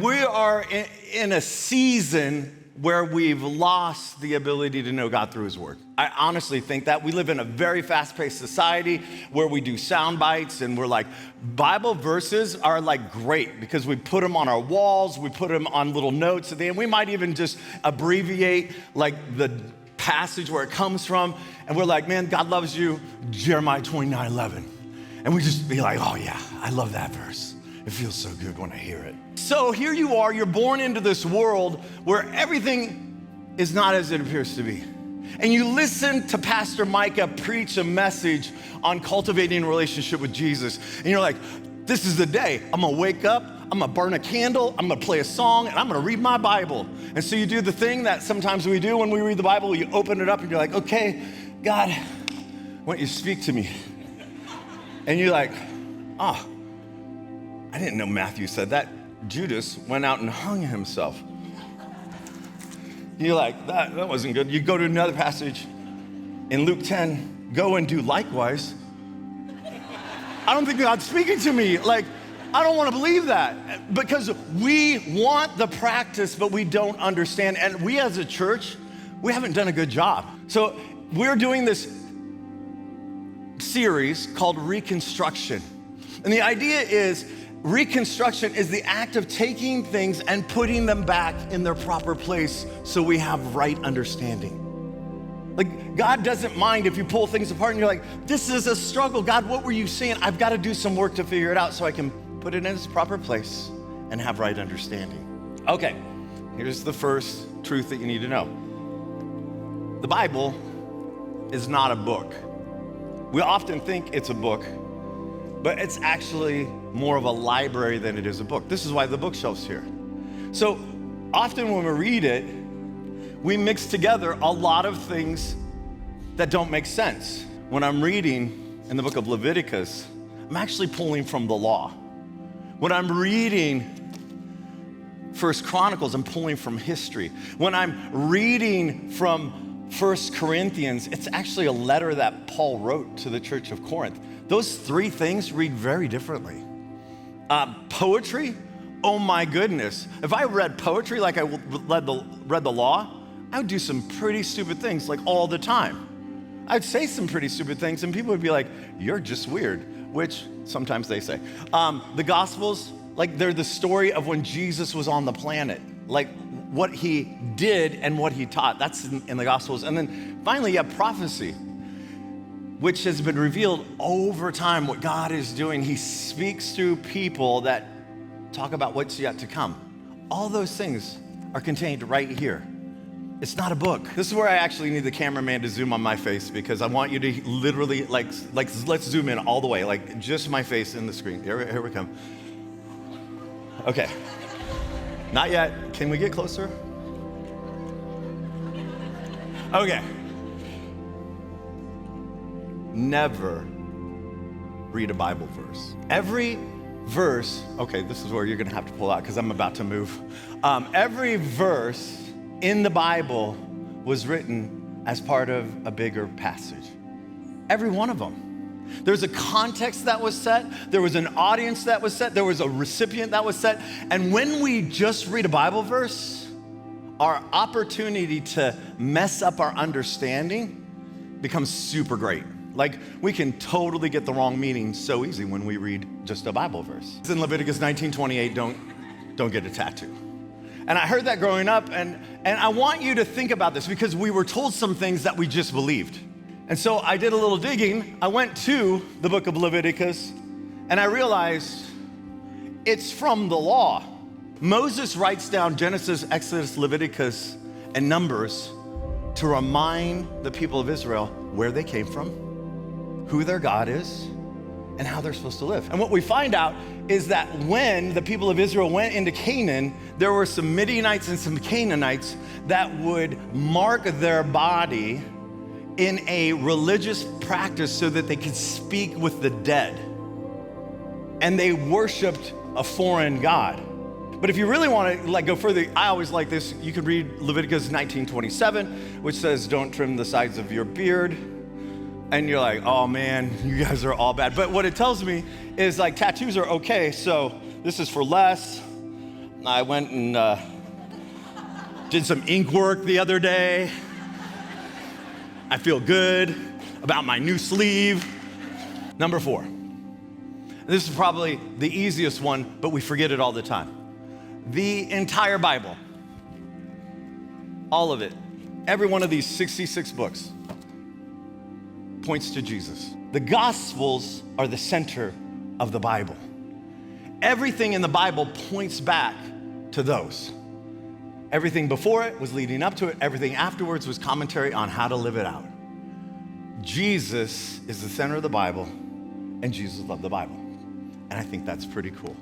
we are in a season where we've lost the ability to know God through his word. I honestly think that we live in a very fast-paced society where we do sound bites and we're like, Bible verses are like great because we put them on our walls, we put them on little notes at the end. We might even just abbreviate like the passage where it comes from. And we're like, man, God loves you, Jeremiah 29:11. And we just be like, oh yeah, I love that verse. It feels so good when I hear it. So here you are, you're born into this world where everything is not as it appears to be. And you listen to Pastor Micah preach a message on cultivating a relationship with Jesus. And you're like, this is the day. I'm gonna wake up, I'm gonna burn a candle, I'm gonna play a song, and I'm gonna read my Bible. And so you do the thing that sometimes we do when we read the Bible, you open it up and you're like, okay, God, why don't you speak to me? And you're like, I didn't know Matthew said that. Judas went out and hung himself. You're like, that wasn't good. You go to another passage in Luke 10, go and do likewise. I don't think God's speaking to me. Like, I don't want to believe that because we want the practice, but we don't understand. And we as a church, we haven't done a good job. So we're doing this series called Reconstruction. And the idea is reconstruction is the act of taking things and putting them back in their proper place so we have right understanding. Like, God doesn't mind if you pull things apart and you're like, this is a struggle. God, what were you saying? I've got to do some work to figure it out so I can put it in its proper place and have right understanding. Okay, here's the first truth that you need to know. The Bible is not a book. We often think it's a book, but it's actually more of a library than it is a book. This is why the bookshelf's here. So often when we read it, we mix together a lot of things that don't make sense. When I'm reading in the book of Leviticus, I'm actually pulling from the law. When I'm reading First Chronicles, I'm pulling from history. When I'm reading from First Corinthians, it's actually a letter that Paul wrote to the church of Corinth. Those three things read very differently. Poetry, oh my goodness. If I read poetry like I read the law, I would do some pretty stupid things like all the time. I'd say some pretty stupid things and people would be like, you're just weird, which sometimes they say. The Gospels, like they're the story of when Jesus was on the planet, like what he did and what he taught. That's in the Gospels. And then finally you have prophecy, which has been revealed over time what God is doing. He speaks through people that talk about what's yet to come. All those things are contained right here. It's not a book. This is where I actually need the cameraman to zoom on my face because I want you to literally, like let's zoom in all the way, like just my face in the screen. Here we come. Okay. Not yet. Can we get closer? Okay. Never read a Bible verse. Every verse, okay, this is where you're gonna have to pull out because I'm about to move. Every verse in the Bible was written as part of a bigger passage. Every one of them. There's a context that was set, there was an audience that was set, there was a recipient that was set, and when we just read a Bible verse, our opportunity to mess up our understanding becomes super great. Like, we can totally get the wrong meaning so easy when we read just a Bible verse. It's in Leviticus 19:28, don't get a tattoo. And I heard that growing up, and I want you to think about this because we were told some things that we just believed. And so I did a little digging. I went to the book of Leviticus, and I realized it's from the law. Moses writes down Genesis, Exodus, Leviticus, and Numbers to remind the people of Israel where they came from, who their God is, and how they're supposed to live. And what we find out is that when the people of Israel went into Canaan, there were some Midianites and some Canaanites that would mark their body in a religious practice so that they could speak with the dead. And they worshiped a foreign god. But if you really want to go further, I always like this. You could read Leviticus 19:27, which says, don't trim the sides of your beard. And you're like, oh man, you guys are all bad. But what it tells me is like tattoos are okay, so this is for less. I went and did some ink work the other day. I feel good about my new sleeve. Number 4. This is probably the easiest one, but we forget it all the time. The entire Bible, all of it, every one of these 66 books points to Jesus. The Gospels are the center of the Bible. Everything in the Bible points back to those. Everything before it was leading up to it. Everything afterwards was commentary on how to live it out. Jesus is the center of the Bible, and Jesus loved the Bible. And I think that's pretty cool.